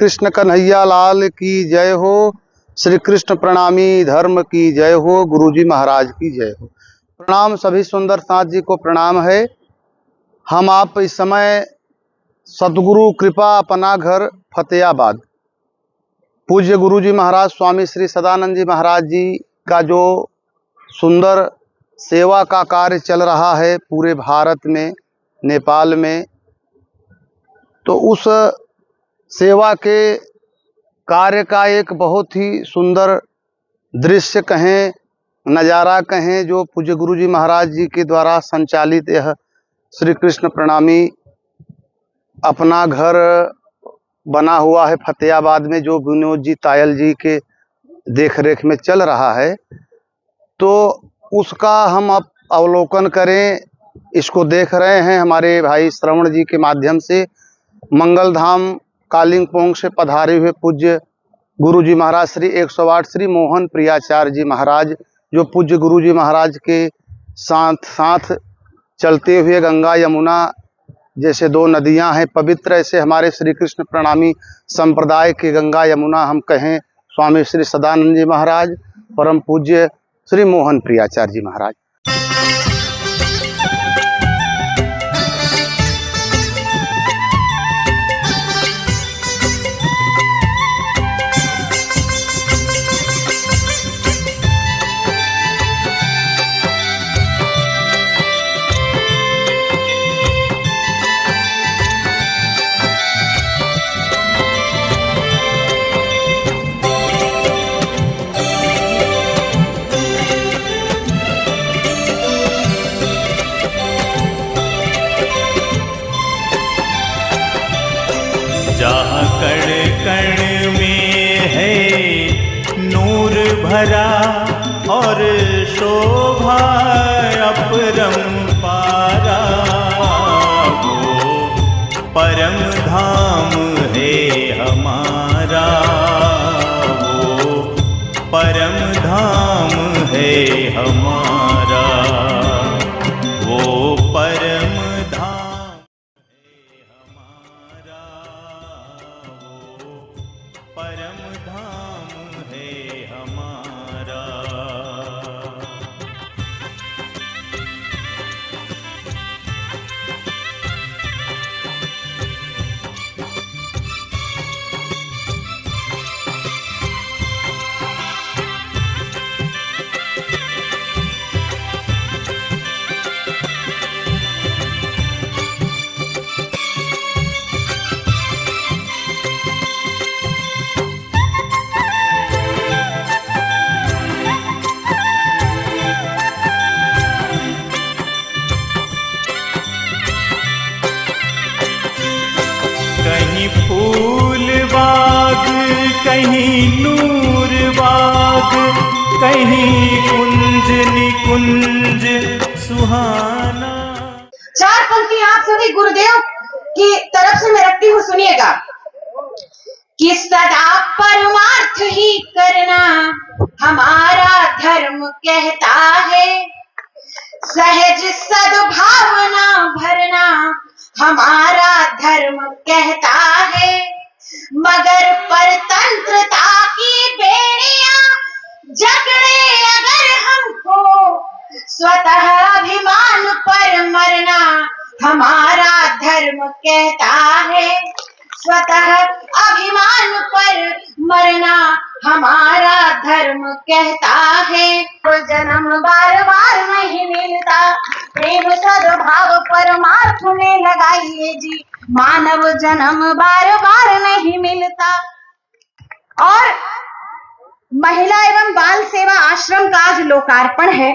कृष्ण कन्हैया लाल की जय हो। श्री कृष्ण प्रणामी धर्म की जय हो। गुरुजी महाराज की जय हो। प्रणाम सभी सुंदर साथ जी को प्रणाम है। हम आप इस समय सतगुरु कृपा अपना घर फतेहाबाद पूज्य गुरुजी महाराज स्वामी श्री सदानंद जी महाराज जी का जो सुंदर सेवा का कार्य चल रहा है पूरे भारत में, नेपाल में, तो उस सेवा के कार्य का एक बहुत ही सुंदर दृश्य कहें, नज़ारा कहें, जो पूज्य गुरुजी महाराज जी के द्वारा संचालित यह श्री कृष्ण प्रणामी अपना घर बना हुआ है फतेहाबाद में, जो विनोद जी तायल जी के देखरेख में चल रहा है, तो उसका हम अब अवलोकन करें। इसको देख रहे हैं हमारे भाई श्रवण जी के माध्यम से। मंगलधाम कालिंपोंग से पधारे हुए पूज्य गुरुजी महाराज श्री 108 श्री मोहन प्रियाचार्य जी महाराज, जो पूज्य गुरुजी महाराज के साथ साथ चलते हुए गंगा यमुना जैसे दो नदियां हैं पवित्र, ऐसे हमारे श्री कृष्ण प्रणामी संप्रदाय के गंगा यमुना हम कहें स्वामी श्री सदानंद जी महाराज, परम पूज्य श्री मोहन प्रियाचार्य जी महाराज। जहाँ कण कण में है नूर भरा और शोभा अपरंपारा, वो परम धाम है हमारा, वो परम धाम है हमारा, वो परम परम धाम है हमारा। कहीं फूल बाग, कहीं नूर बाग, कहीं कुंज निकुंज सुहाना। चार पंक्ति आप सभी गुरुदेव की तरफ से मैं रखती हूँ, सुनिएगा। कि सदा परमार्थ ही करना हमारा धर्म कहता है, सहज सद्भावना भरना हमारा धर्म कहता है, मगर परतंत्रता की बेड़ियां जकड़े अगर हमको, स्वतः अभिमान पर मरना हमारा धर्म कहता है, स्वतः अभिमान पर मरना हमारा धर्म कहता है। तो जन्म बार बार नहीं मिलता, प्रेम सद्भाव परमार्थ में लगाइए जी, मानव जन्म बार बार नहीं मिलता। और महिला एवं बाल सेवा आश्रम का आज लोकार्पण है।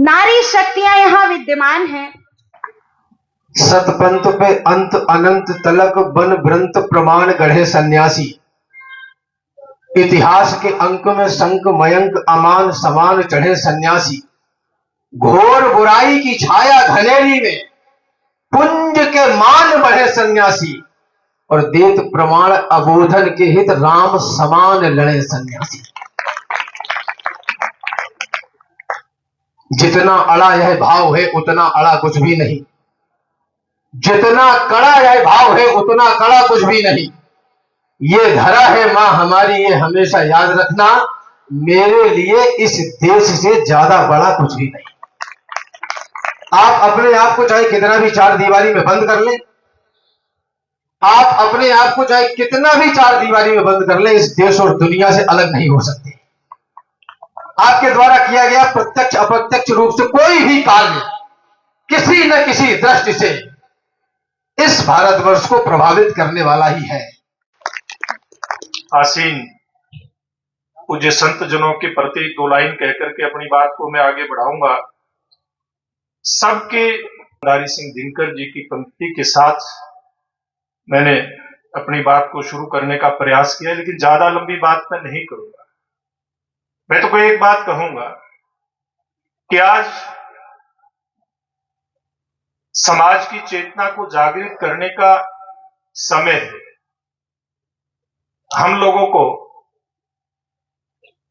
नारी शक्तियां यहाँ विद्यमान हैं। सतपंथ पे अंत अनंत तलक बन भ्रंत प्रमाण गढ़े सन्यासी, इतिहास के अंक में शंख मयंक अमान समान चढ़े सन्यासी, घोर बुराई की छाया घनेरी में पुंज के मान बढ़े सन्यासी, और देत प्रमाण अबोधन के हित राम समान लड़े सन्यासी। जितना अड़ा यह भाव है उतना अड़ा कुछ भी नहीं, जितना कड़ा यह भाव है उतना कड़ा कुछ भी नहीं। ये धरा है मां हमारी, ये हमेशा याद रखना, मेरे लिए इस देश से ज्यादा बड़ा कुछ भी नहीं। आप अपने आप को चाहे कितना भी चार दीवारी में बंद कर लें, आप अपने आप को चाहे कितना भी चार दीवारी में बंद कर लें, इस देश और दुनिया से अलग नहीं हो सकते। आपके द्वारा किया गया प्रत्यक्ष अप्रत्यक्ष रूप से कोई भी कार्य किसी न किसी दृष्टि से इस भारतवर्ष को प्रभावित करने वाला ही है। आसीन पूज्य संत जनों के प्रति दो लाइन कहकर के अपनी बात को मैं आगे बढ़ाऊंगा। सबके दारी सिंह दिनकर जी की पंक्ति के साथ मैंने अपनी बात को शुरू करने का प्रयास किया, लेकिन ज्यादा लंबी बात मैं नहीं करूंगा। मैं तो कोई एक बात कहूंगा कि आज समाज की चेतना को जागृत करने का समय है। हम लोगों को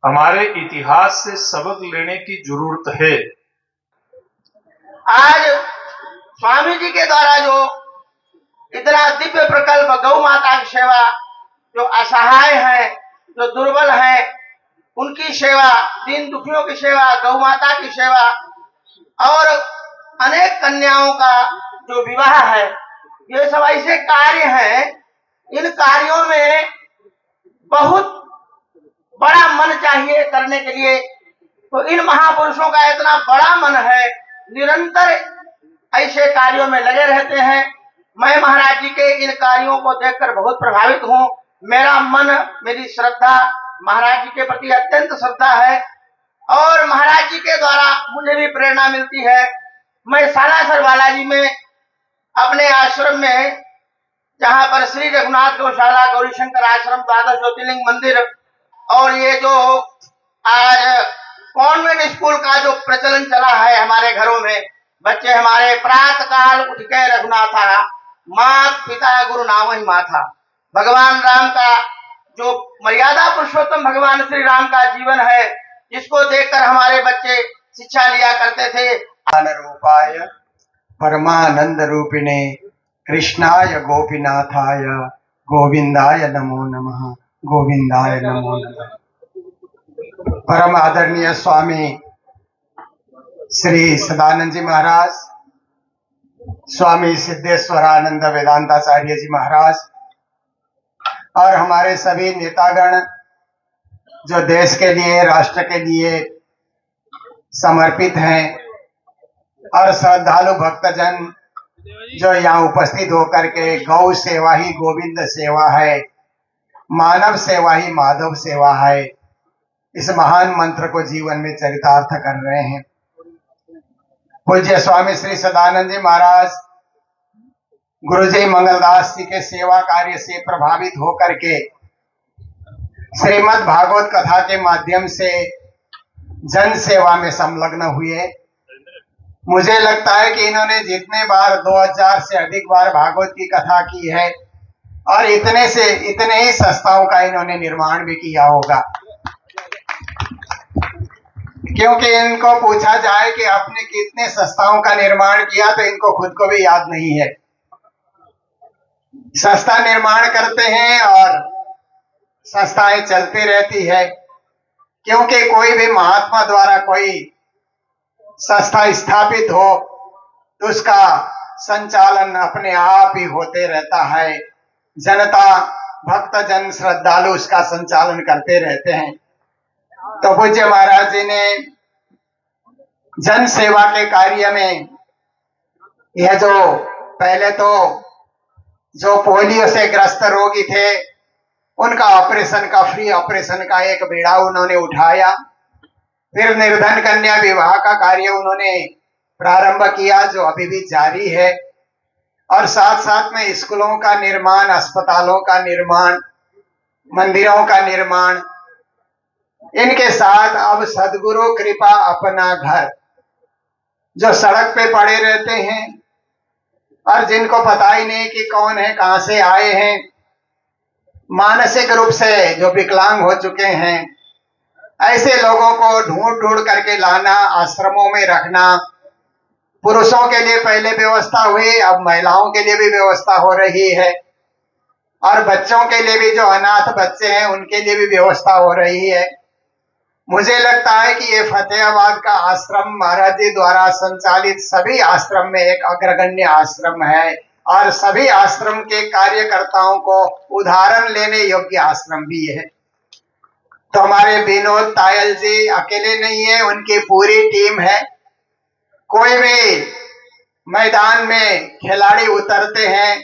हमारे इतिहास से सबक लेने की जरूरत है। आज स्वामी जी के द्वारा जो इतना दिव्य प्रकल्प गौ माता की सेवा, जो असहाय है, जो दुर्बल है, उनकी सेवा, दीन दुखियों की सेवा, गौ माता की सेवा और अनेक कन्याओं का जो विवाह है, ये सब ऐसे कार्य हैं। इन कार्यों में बहुत बड़ा मन चाहिए करने के लिए। तो इन महापुरुषों का इतना बड़ा मन है, निरंतर ऐसे कार्यों में लगे रहते हैं। मैं महाराज जी के इन कार्यों को देखकर बहुत प्रभावित हूँ। मेरा मन, मेरी श्रद्धा महाराज जी के प्रति अत्यंत श्रद्धा है और महाराज जी के द्वारा मुझे भी प्रेरणा मिलती है। मैं सालासर बालाजी में अपने आश्रम में, जहाँ पर श्री रघुनाथ गौशाला, गौरी शंकर आश्रम, द्वादश ज्योतिर्लिंग मंदिर और ये जो आज कॉन्वेंट स्कूल का जो प्रचलन चला है हमारे घरों में, बच्चे हमारे प्रातः काल उठ के रघुनाथा, मात पिता गुरु नाम ही माथा, भगवान राम का जो मर्यादा पुरुषोत्तम भगवान श्री राम का जीवन है, जिसको देखकर हमारे बच्चे शिक्षा लिया करते थे। रूपाय परमानंद रूपिणे कृष्णाय गोपीनाथाय गोविंदाय नमो नमः, गोविंदाय नमो नमः। परम आदरणीय स्वामी श्री सदानंद जी महाराज, स्वामी सिद्धेश्वरानंद वेदांताचार्य जी महाराज और हमारे सभी नेतागण जो देश के लिए, राष्ट्र के लिए समर्पित हैं और श्रद्धालु भक्तजन जो यहाँ उपस्थित होकर के गौ सेवा ही गोविंद सेवा है, मानव सेवा ही माधव सेवा है, इस महान मंत्र को जीवन में चरितार्थ कर रहे हैं। पूज्य स्वामी श्री सदानंद जी महाराज गुरुजी मंगलदास जी के सेवा कार्य से प्रभावित होकर के श्रीमद् भागवत कथा के माध्यम से जन सेवा में संलग्न हुए। मुझे लगता है कि इन्होंने जितने बार 2000 से अधिक बार भागवत की कथा की है और इतने ही संस्थाओं का इन्होंने निर्माण भी किया होगा, क्योंकि इनको पूछा जाए कि आपने कितने संस्थाओं का निर्माण किया तो इनको खुद को भी याद नहीं है। संस्था निर्माण करते हैं और संस्थाएं चलती रहती है, क्योंकि कोई भी महात्मा द्वारा कोई संस्था स्थापित हो तो उसका संचालन अपने आप ही होते रहता है। जनता, भक्तजन, श्रद्धालु उसका संचालन करते रहते हैं। तो पूज्य महाराज जी ने जन सेवा के कार्य में यह जो पहले तो जो पोलियो से ग्रस्त रोगी थे उनका ऑपरेशन का, फ्री ऑपरेशन का एक बीड़ा उन्होंने उठाया। फिर निर्धन कन्या विवाह का कार्य उन्होंने प्रारंभ किया जो अभी भी जारी है, और साथ साथ में स्कूलों का निर्माण, अस्पतालों का निर्माण, मंदिरों का निर्माण, इनके साथ अब सदगुरु कृपा अपना घर, जो सड़क पे पड़े रहते हैं और जिनको पता ही नहीं कि कौन है, कहां से आए हैं, मानसिक रूप से जो विकलांग हो चुके हैं, ऐसे लोगों को ढूंढ ढूंढ करके लाना, आश्रमों में रखना। पुरुषों के लिए पहले व्यवस्था हुई, अब महिलाओं के लिए भी व्यवस्था हो रही है। और बच्चों के लिए भी, जो अनाथ बच्चे हैं उनके लिए भी व्यवस्था हो रही है। मुझे लगता है कि ये फतेहाबाद का आश्रम महाराज जी द्वारा संचालित सभी आश्रम में एक अग्रगण्य आश्रम है और सभी आश्रम के कार्यकर्ताओं को उदाहरण लेने योग्य आश्रम भी है। तो हमारे विनोद तायल जी अकेले नहीं है, उनकी पूरी टीम है। कोई भी मैदान में खिलाड़ी उतरते हैं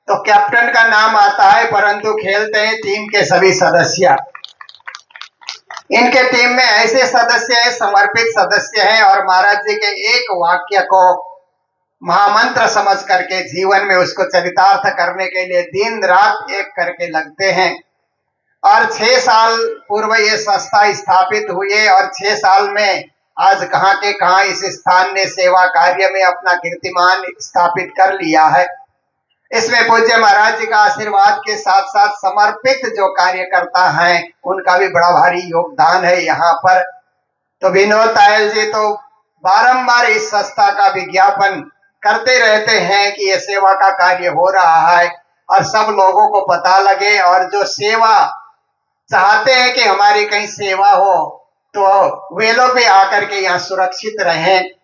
तो कैप्टन का नाम आता है, परंतु खेलते हैं टीम के सभी सदस्य। इनके टीम में ऐसे सदस्य हैं, समर्पित सदस्य हैं और महाराज जी के एक वाक्य को महामंत्र समझ करके जीवन में उसको चरितार्थ करने के लिए दिन रात एक करके लगते हैं। और 6 साल पूर्व ये संस्था स्थापित हुई और 6 साल में आज कहां के कहां इस स्थान ने सेवा कार्य में अपना कीर्तिमान स्थापित कर लिया है। इसमें पूज्य महाराज जी का आशीर्वाद के साथ साथ समर्पित जो कार्यकर्ता हैं उनका भी बड़ा भारी योगदान है यहाँ पर। तो विनोद तायल जी तो बारंबार इस संस्था का विज्ञापन करते रहते हैं कि ये सेवा का कार्य हो रहा है और सब लोगों को पता लगे, और जो सेवा चाहते हैं कि हमारी कहीं सेवा हो तो वे लोग भी आकर के यहाँ सुरक्षित रहें।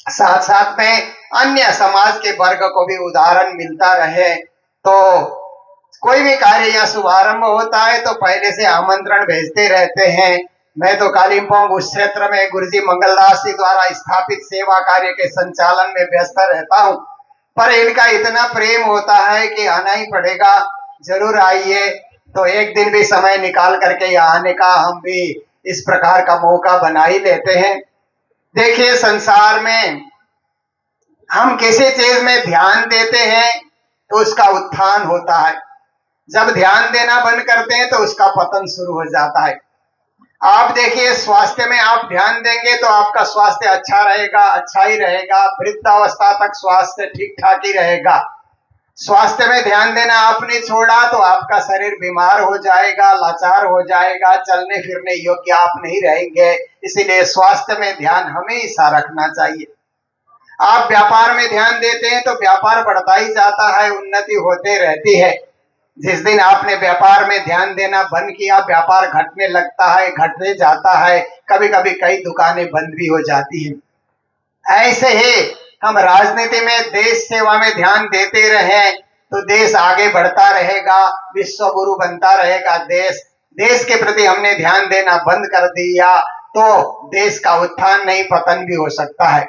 साथ साथ में अन्य समाज के वर्ग को भी उदाहरण मिलता रहे। तो कोई भी कार्य या शुभारंभ होता है तो पहले से आमंत्रण भेजते रहते हैं। मैं तो कालिम्पोंग उस क्षेत्र में गुरुजी मंगलदास जी द्वारा स्थापित सेवा कार्य के संचालन में व्यस्त रहता हूँ, पर इनका इतना प्रेम होता है कि आना ही पड़ेगा, जरूर आइए। तो एक दिन भी समय निकाल करके यहाँ आने का हम भी इस प्रकार का मौका बना ही लेते हैं। देखिए, संसार में हम किसी चीज में ध्यान देते हैं तो उसका उत्थान होता है, जब ध्यान देना बंद करते हैं तो उसका पतन शुरू हो जाता है। आप देखिए, स्वास्थ्य में आप ध्यान देंगे तो आपका स्वास्थ्य अच्छा रहेगा, अच्छा ही रहेगा, वृद्धावस्था तक स्वास्थ्य ठीक ठाक ही रहेगा। स्वास्थ्य में ध्यान देना आपने छोड़ा तो आपका शरीर बीमार हो जाएगा, लाचार हो जाएगा, चलने फिरने योग्य आप नहीं रहेंगे। इसीलिए स्वास्थ्य में ध्यान हमेशा रखना चाहिए। आप व्यापार में ध्यान देते हैं तो व्यापार बढ़ता ही जाता है, उन्नति होते रहती है। जिस दिन आपने व्यापार में ध्यान देना बंद किया, व्यापार घटने लगता है, घटने जाता है, कभी कभी कई दुकानें बंद भी हो जाती हैं। ऐसे ही हम राजनीति में, देश सेवा में ध्यान देते रहे तो देश आगे बढ़ता रहेगा, विश्व गुरु बनता रहेगा। देश के प्रति हमने ध्यान देना बंद कर दिया तो देश का उत्थान नहीं, पतन भी हो सकता है।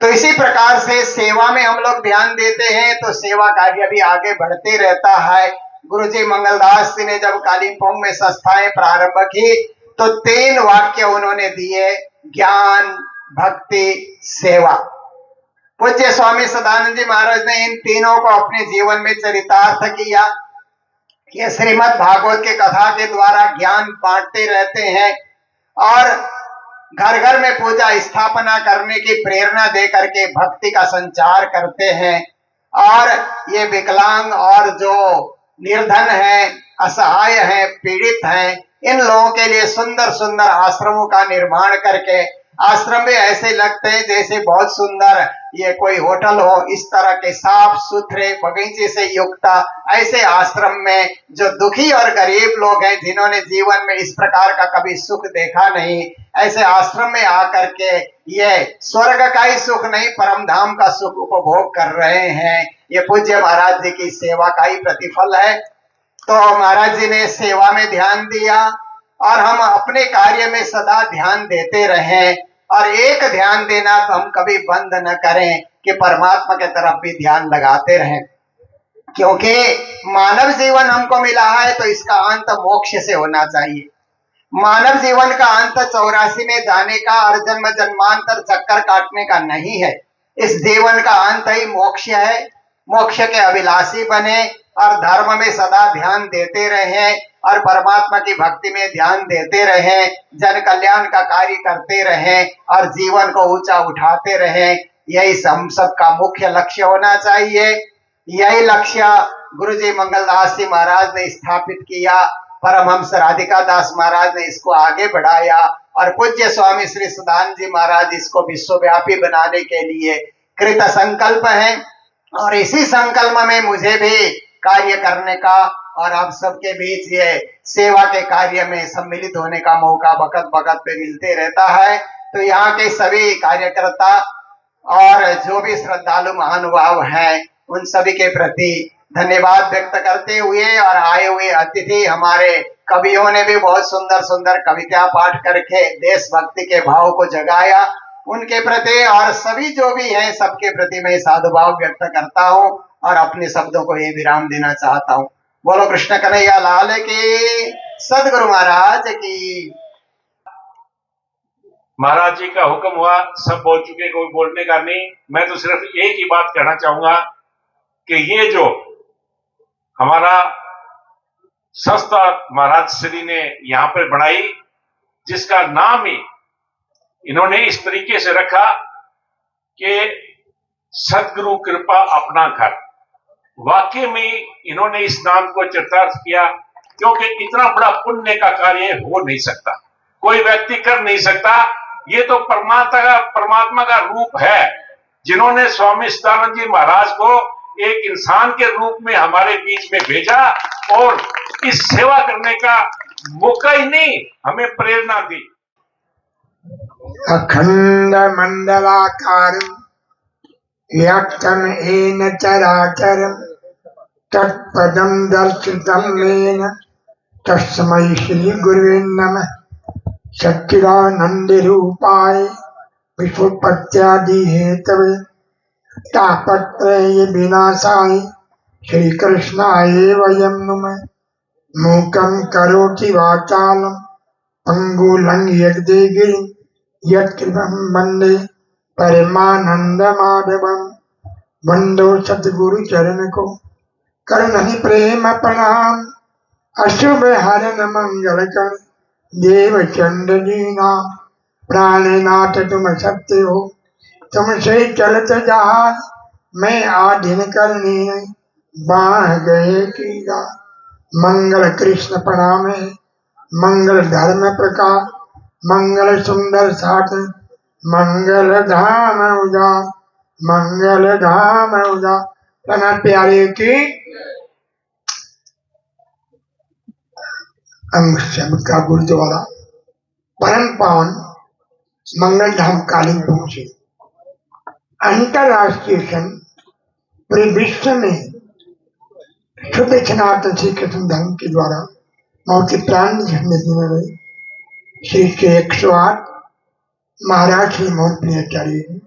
तो इसी प्रकार से सेवा में हम लोग ध्यान देते हैं तो सेवा कार्य भी आगे बढ़ते रहता है। गुरुजी मंगलदास जी ने जब कालिम्पोंग में संस्थाएं प्रारंभ की तो 3 वाक्य उन्होंने दिए: ज्ञान, भक्ति, सेवा। पूज्य स्वामी सदानंद जी महाराज ने इन तीनों को अपने जीवन में चरितार्थ किया। ये श्रीमद् भागवत के कथा के द्वारा ज्ञान बांटते रहते हैं और घर घर में पूजा स्थापना करने की प्रेरणा दे करके भक्ति का संचार करते हैं। और ये विकलांग और जो निर्धन है, असहाय है, पीड़ित हैं, इन लोगों के लिए सुंदर सुंदर आश्रमों का निर्माण करके, आश्रम भी ऐसे लगते हैं जैसे बहुत सुंदर ये कोई होटल हो, इस तरह के साफ सुथरे बगीचे से युक्त ऐसे आश्रम में जो दुखी और गरीब लोग हैं, जिन्होंने जीवन में इस प्रकार का कभी सुख देखा नहीं, ऐसे आश्रम में आकर के ये स्वर्ग का ही सुख नहीं, परम धाम का सुख उपभोग कर रहे हैं। ये पूज्य महाराज जी की सेवा का ही प्रतिफल है। तो महाराज जी ने सेवा में ध्यान दिया और हम अपने कार्य में सदा ध्यान देते रहें और एक ध्यान देना तो हम कभी बंद न करें कि परमात्मा के तरफ भी ध्यान लगाते रहें, क्योंकि मानव जीवन हमको मिला है तो इसका अंत मोक्ष से होना चाहिए। मानव जीवन का अंत 84 में जाने का और जन्म जन्मांतर चक्कर काटने का नहीं है। इस जीवन का अंत ही मोक्ष है। मोक्ष के अभिलाषी बने और धर्म में सदा ध्यान देते रहें और परमात्मा की भक्ति में ध्यान देते रहें, जन कल्याण का कार्य करते रहें और जीवन को ऊंचा उठाते रहें। यही हम सबका मुख्य लक्ष्य होना चाहिए। यही लक्ष्य गुरुजी मंगलदास जी महाराज ने स्थापित किया, परमहंस राधिका दास महाराज ने इसको आगे बढ़ाया और पूज्य स्वामी श्री सदानंद जी महाराज इसको विश्वव्यापी बनाने के लिए कृत संकल्प है। और इसी संकल्प में मुझे भी कार्य करने का और आप सबके बीच ये सेवा के कार्य में सम्मिलित होने का मौका वक्त वक्त पे मिलते रहता है। तो यहाँ के सभी कार्यकर्ता और जो भी श्रद्धालु महानुभाव हैं उन सभी के प्रति धन्यवाद व्यक्त करते हुए, और आए हुए अतिथि हमारे कवियों ने भी बहुत सुंदर सुंदर कविता पाठ करके देशभक्ति के भाव को जगाया, उनके प्रति और सभी जो भी हैं सबके प्रति मैं साधुभाव व्यक्त करता हूँ और अपने शब्दों को ये विराम देना चाहता हूँ। बोलो कृष्ण कन्हैया लाल की, सदगुरु महाराज की। महाराज जी का हुक्म हुआ, सब बोल चुके, कोई बोलने का नहीं। मैं तो सिर्फ एक ही बात कहना चाहूंगा कि ये जो हमारा संस्था महाराज श्री ने यहाँ पर बनाई, जिसका नाम ही इन्होंने इस तरीके से रखा कि सदगुरु कृपा अपना घर, वाकई में इन्होंने इस नाम को चरितार्थ किया, क्योंकि इतना बड़ा पुण्य का कार्य हो नहीं सकता, कोई व्यक्ति कर नहीं सकता। ये तो परमात्मा का रूप है, जिन्होंने स्वामी सदानंद जी महाराज को एक इंसान के रूप में हमारे बीच में भेजा और इस सेवा करने का मौका ही नहीं, हमें प्रेरणा दी। अखंड मंडलाकारं व्याप्तं येन चराचरं तत्पदं दर्शितं येन तस्मै श्री गुरुवे नमः। सच्चिदानंद रूपाय विश्वोत्पत्त्यादि हेतवे तापत्रय विनाशाय श्री कृष्णाय वयं नुमः। मूकं करोति वाचालं पंगुलं यद्दे गिरिं यत्कृपं वन्दे परमानंदमाधवं। वंदो सतगुरु चरण को करुणहि प्रेम प्रणाम। अशुभ हरण मंगल कर देव चंद दीना। प्राणनाथ तुम सत्य हो, तुमसे चलत जहाज, मैं आधीन करनी बाह गए कीरा। मंगल कृष्ण प्रणाम है, मंगल धर्म प्रकाश, मंगल सुंदर साथ, मंगल धाम उजा, मंगल धाम उजा। तना प्यारे की अंग का गुरुद्वारा परम पावन मंगल धाम कालीन पहुंचे। अंतरराष्ट्रीय संघ पूरे विश्व में शुद्ध सनातन श्री कृष्ण धर्म के द्वारा मौत के प्राण झंडे देने में श्री के 108 महाराज श्री मोहन प्रियाचार्य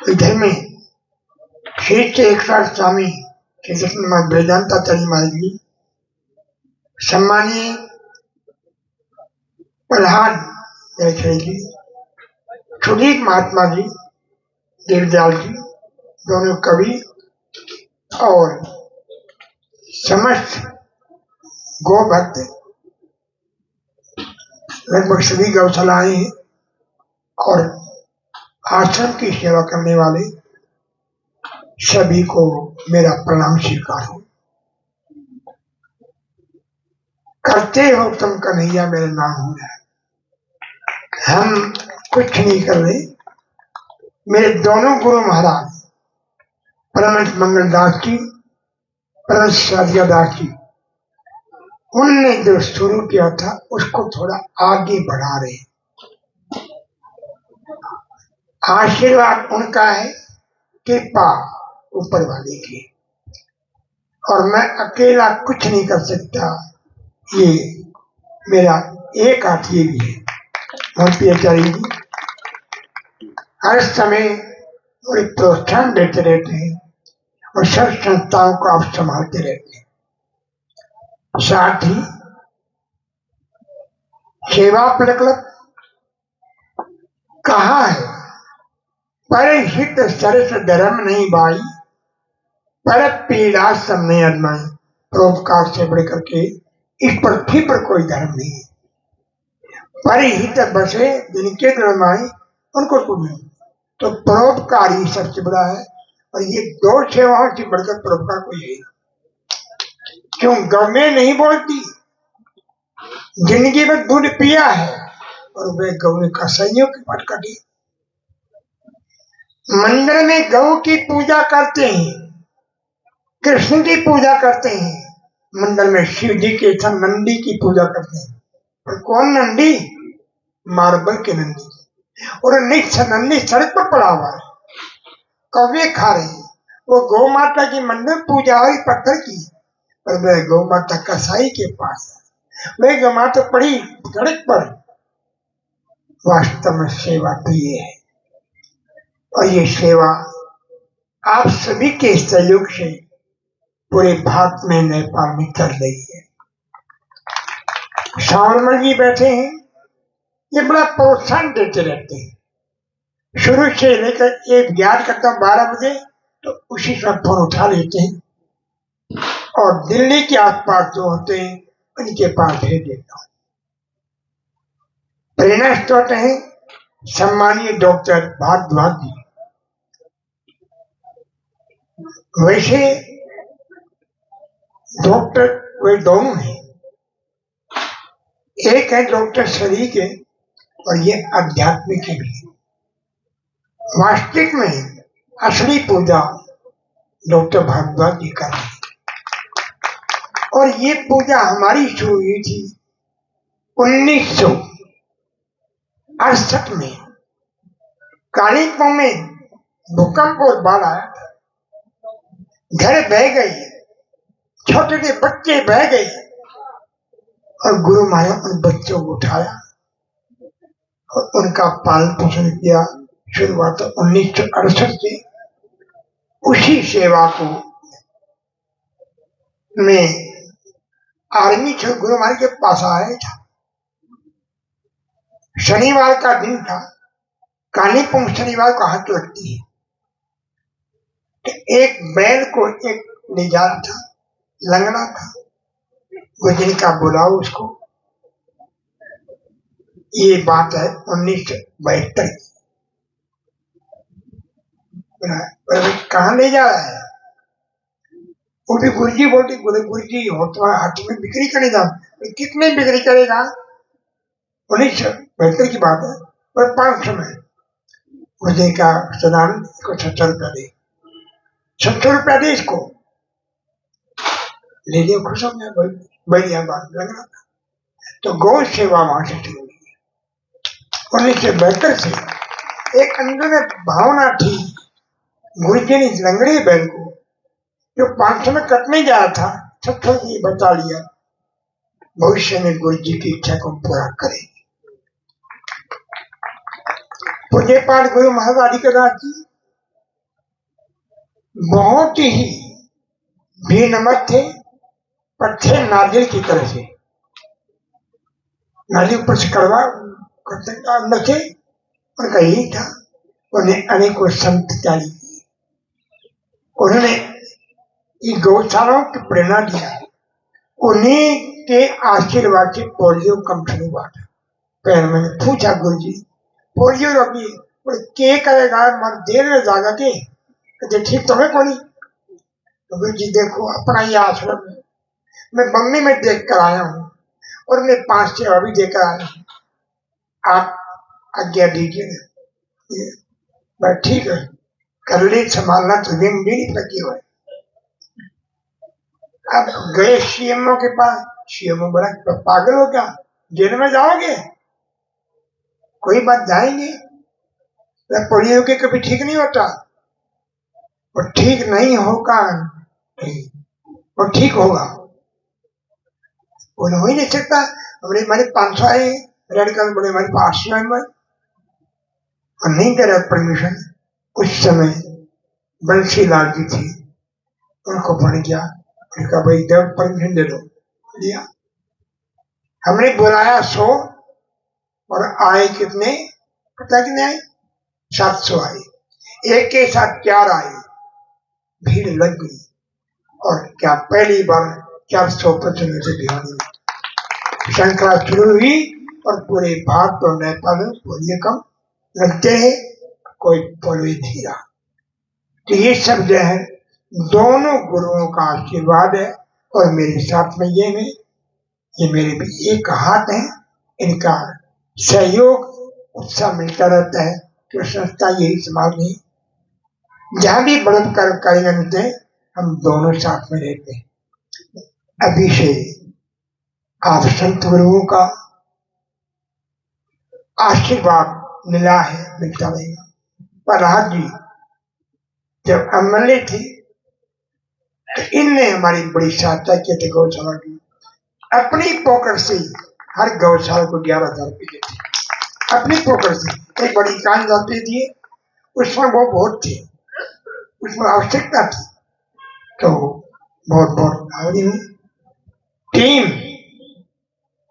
इधर में श्री के 108 स्वामी श्री कृष्ण वेदांताचार्य महाराज जी, सम्मानीय प्रहलाद जी, सुदीप महात्मा जी, देवदयाल जी, दोनों कवि और समस्त गौ भक्त, लगभग सभी गौशालाएं हैं और आश्रम की सेवा करने वाले सभी को मेरा प्रणाम स्वीकार हो। करते हो तुम कन्हैया मेरा नाम हो रहा है। हम कुछ नहीं कर रहे। मेरे दोनों गुरु महाराज परमहंस मंगलदास जी, परमहंस साधिया दास जी, उनने जो शुरू किया था उसको थोड़ा आगे बढ़ा रहे। आशीर्वाद उनका है, कृपा ऊपर वाले की, और मैं अकेला कुछ नहीं कर सकता। ये मेरा एक हाथ ये भी है। मोहन प्रियाचार्य जी हर समय बड़े प्रोत्साहन देते रहते हैं और सब संस्थाओं को आप संभालते रहते हैं। साथ ही सेवा प्रकल्प कहा है, पर हित सरस धर्म नहीं भाई, पर पीड़ा सब नहीं अदमाई। परोपकार से बढ़ करके इस पृथ्वी पर कोई धर्म नहीं है। पर हित बसे जिनके धर्माई उनको कुछ नहीं, तो परोपकार ही सबसे बड़ा है। और ये दो सेवाओं से बढ़कर परोपकार कोई है। क्यों गौ नहीं बोलती, जिंदगी में दूध पिया है और वे गौ का संयोग पट कटी। मंदिर में गौ की पूजा करते हैं, कृष्ण की पूजा करते हैं, मंदिर में शिव जी के साथ नंदी की पूजा करते हैं। और कौन नंदी? मार्बल के नंदी। और नंदी सड़क पर पड़ा हुआ है, कौवे खा रहे हैं। वो गौ माता की मंदिर पूजा हुई पत्थर की, और वह गौ माता कसाई के पास है। वह गौ माता पड़ी सड़क पर, वास्तव में सेवा प्रिय है। और ये सेवा आप सभी के सहयोग से पूरे भारत में, नेपाल में चल रही है। श्रावण जी बैठे हैं, ये बड़ा प्रोत्साहन देते रहते हैं। शुरू से लेकर एक याद करता हूँ 12 बजे, तो उसी समय फोन उठा लेते हैं और दिल्ली के आसपास जो होते हैं उनके पास भेज देता हूँ। प्रेरणा स्रोत है सम्मानीय डॉक्टर भारद्वाज जी। वैसे डॉक्टर वे दोनों हैं, एक है डॉक्टर शरीर के और ये आध्यात्मिक के भी। वास्तविक में असली पूजा डॉक्टर भारद्वाज जी कर रहे हैं। और ये पूजा हमारी शुरू हुई थी 1968 में। कालिम्पोंग में भूकंप और बाढ़ आया था, घर बह गई, छोटे छोटे बच्चे बह गए, और गुरु महाराज उन बच्चों को उठाया और उनका पालन पोषण किया। शुरुआत 1968 से उसी सेवा को मैं आर्मी से गुरु महाराज के पास आया था। शनिवार का दिन था, कालीपुंग शनिवार को हाथ लगती है। तो एक बैल को एक ले जा रहा था, लंगड़ा था, गुजरी का बुलाओ उसको। ये बात है 1972 की। कहाँ ले जा रहा है? वो भी गुरुजी बोलते, गुरुजी हो तुम्हारे हाथ में बिक्री करने जा। कितने बिक्री करेगा? 1972 की बात है। और 500 में गुरुजी का सदान को 70 रुपया दे, 70 रुपया दे इसको, ले लिया, खुश हो गया। बढ़िया बात लग रहा था। तो गौ सेवा वहां से शुरू हुई। 1972 से एक अंदर में भावना थी, गुरु जी ने इस लंगड़े बैल को जो 500 में कटने जा रहा था, 70 की बचा लिया। भविष्य में गुरु जी की इच्छा को पूरा करेंगे। पूज्य पाठ गुरु महाराज अधिकदास जी बहुत ही भी नमक थे, पर थे नारियल की तरह से। नारियल ऊपर से कड़वा अंदर थे, उनका यही था। उन्हें अनेकों संत जारी किए। उन्होंने इन गौशालाओं की प्रेरणा दिया। उन्हीं के आशीर्वाद से पोलियो कम शुरू हुआ था। फिर मैंने पूछा गुरु जी पोलियो रोगी के करेगा, मर देर में जागा के कहते ठीक तो है कोई। तो गुरु जी देखो अपना ही आश्रम है, मैं मम्मी में देख कर आया हूँ और मैं 5 सेवा भी देकर आया हूँ, आप आज्ञा दीजिए। बस ठीक है, कर ले, संभालना तो मेरी लगी हुआ है। अब गए सीएमओ के पास, सीएमओ बड़ा पागल हो क्या, जेल में जाओगे? कोई बात जाएंगे, पोलियो के कभी ठीक नहीं होता, और ठीक नहीं होगा, और ठीक होगा, वो हो ही नहीं सकता। हमारे 500 आए रेड कर, बोले हमारे 800 आए, और नहीं दे रहा परमिशन। उस समय बंसीलाल जी थे, उनको फोन किया, उनका भाई देव परमिशन दे दो, दिया। हमने बुलाया 100 और आए कितने पता कितने आए? 700 आए। एक के साथ 4 आए, भीड़ लग गई। और क्या पहली बार 400% से भिवानी में श्रृंखला शुरू हुई और पूरे भारत और नेपाल में पोलियो कम लगते हैं, कोई पोलियो नहीं रहा। तो ये सब जो है दोनों गुरुओं का आशीर्वाद है, और मेरे साथ में ये मेरे भी एक हाथ है, इनका सहयोग उत्साह मिलता रहता है। तो संस्था यही समाज नहीं, जहाँ भी बड़े कारीगर होते हैं हम दोनों साथ में रहते हैं। अभी से आप संत गुरुओं का आशीर्वाद मिला है, मिलता रहेगा। प्रहलाद जी जब अमले थे तो इनने हमारी बड़ी सहायता की थी गौशाला की। अपनी पॉकेट से हर गौशाला को 11,000 रुपये देते, अपनी पॉकेट से। एक बड़ी कान जाती थी, उसमें वो बहुत थे, उसमें आवश्यकता थी, तो बहुत बहुत आभारी हूँ। टीम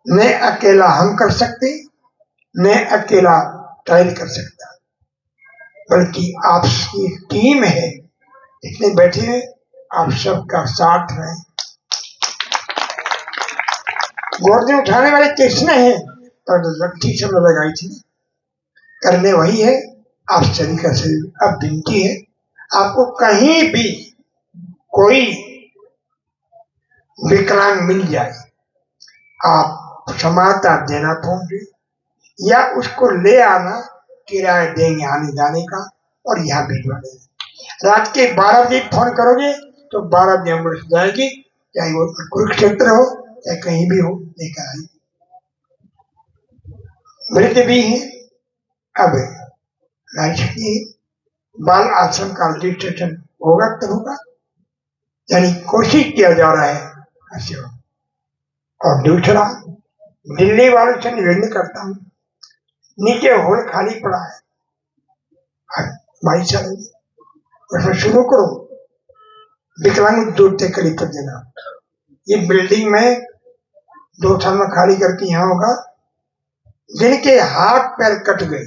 न अकेला हम कर सकते, न अकेला ट्रायल कर सकता, बल्कि आपकी टीम है। इतने बैठे हैं, आप सबका साथ है। गोर्दे उठाने वाले किसने हैं? तो लट्ठी सब लगाई थी, करने वही है। आप सभी का सहयोग। अब विनती है, आपको कहीं भी कोई विकलांग मिल जाए, आप समाचार देना पहुंचे या उसको ले आना, किराया देंगे आने जाने का और यहाँ भिजवा देंगे। रात के 12 बजे फोन करोगे तो 12 बजे एम्बुलेंस जाएगी, चाहे वो कुरुक्षेत्र हो चाहे कहीं भी हो, लेकर आएगी। वृद्ध भी है, अब बाल आश्रम का रजिस्ट्रेशन होगा तब होगा, यानी कोशिश किया जा रहा है ऐसे हो। और दूसरा, दिल्ली वालों से निवेदन करता हूँ, नीचे हॉल खाली पड़ा है, भाई साहब उसमें शुरू करो, विकलांग दूर तक खड़ी कर देना। ये बिल्डिंग में 2 साल में खाली करके यहाँ होगा। जिनके हाथ पैर कट गए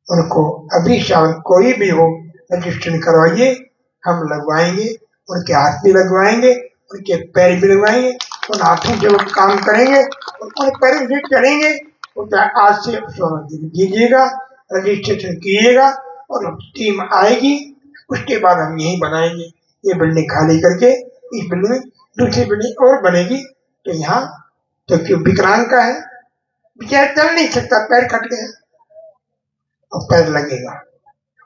उनको अभी शाम कोई भी हो रजिस्ट्रेशन करवाइए, हम लगवाएंगे। उनके हाथ भी लगवाएंगे, उनके पैर भी लगवाएंगे, उन हाथों से वो काम करेंगे, उन पैरों से चलेंगे। आज से दीजिएगा, रजिस्ट्रेशन कीजिएगा और टीम आएगी, उसके बाद हम यही बनाएंगे। ये बिल्डिंग खाली करके इस बिल्डिंग में दूसरी बिल्डिंग और बनेगी। तो यहाँ तो क्यों विकलांग का है, बेचारा चल नहीं सकता, पैर कट गया और पैर लगेगा।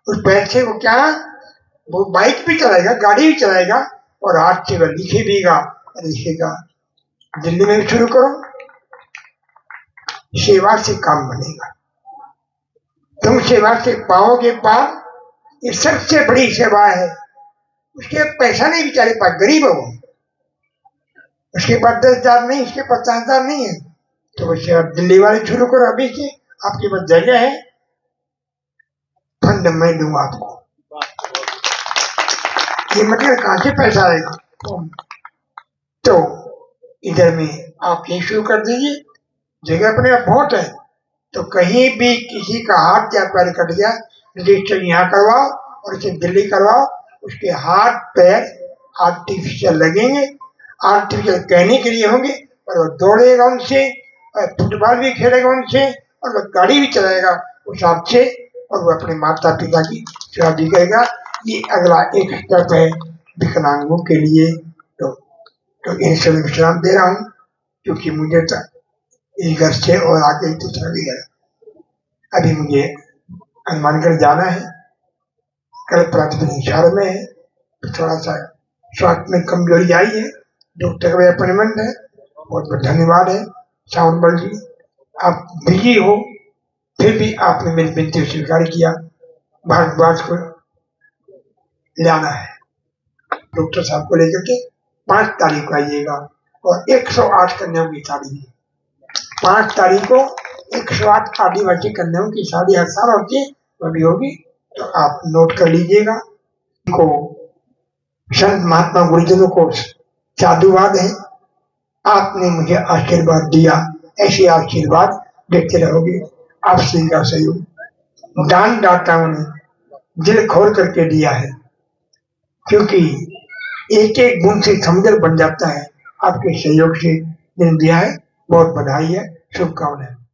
उस पैर से वो क्या, वो बाइक भी चलाएगा, गाड़ी भी चलाएगा और हाथ से वह लिखेगा। दिल्ली में भी शुरू करो, सेवा से काम बनेगा। तुम सेवा से पाओगे पार, ये सबसे बड़ी सेवा है। उसके पैसा नहीं, बेचारे पास गरीब हो, उसके पास 10,000 नहीं, उसके पास 50,000 नहीं है, तो वैसे आप दिल्ली वाले शुरू करो अभी से। आपके पास जगह है, फंड मैं दूंगा आपको। ये मतलब कहां से पैसा आएगा? तो इधर में आप ये शुरू कर दीजिए, जगह अपने आप बहुत है। तो कहीं भी किसी का हाथ या पैर कट गया, रजिस्टर यहाँ करवाओ और इसे दिल्ली करवाओ। उसके हाथ पैर आर्टिफिशियल लगेंगे, आर्टिफिशियल कहने के लिए होंगे, और वो दौड़ेगा उनसे, और फुटबॉल भी खेलेगा उनसे, और वो गाड़ी भी चलाएगा उस हाथ से, और वो अपने माता पिता की सेवा भी करेगा। ये अगला एक स्टेप है विकलांगों के लिए। तो इन सभी विश्राम दे रहा हूँ, क्योंकि मुझे इस घर से और आगे दूसरा भी है। अभी मुझे हनुमानगढ़ जाना है, कल प्राथमिक शहर में है, तो थोड़ा सा स्वास्थ्य में कमजोरी आई है, डॉक्टर का अपॉइंटमेंट है। बहुत बहुत धन्यवाद है सावनबल जी, आप बिजी हो फिर भी आपने मेरी विनती स्वीकार किया। भारद्वाज को लाना है, डॉक्टर साहब को लेकर के 5 तारीख को आइएगा, और 108 कन्याओं की शादी है। 5 तारीख को 108 आदिवासी कन्याओं की शादी हर साल होती है, अभी होगी, तो आप नोट कर लीजिएगा। को संत महात्मा गुरुजनों को साधुवाद है, आपने मुझे आशीर्वाद दिया, ऐसे आशीर्वाद देते रहोगे। आप सभी का सहयोग दान दाताओं ने दिल खोल करके दिया है, क्योंकि एक एक गुण से समंदर बन जाता है। आपके सहयोग से दिया है, बहुत बधाई है, शुभकामनाएं।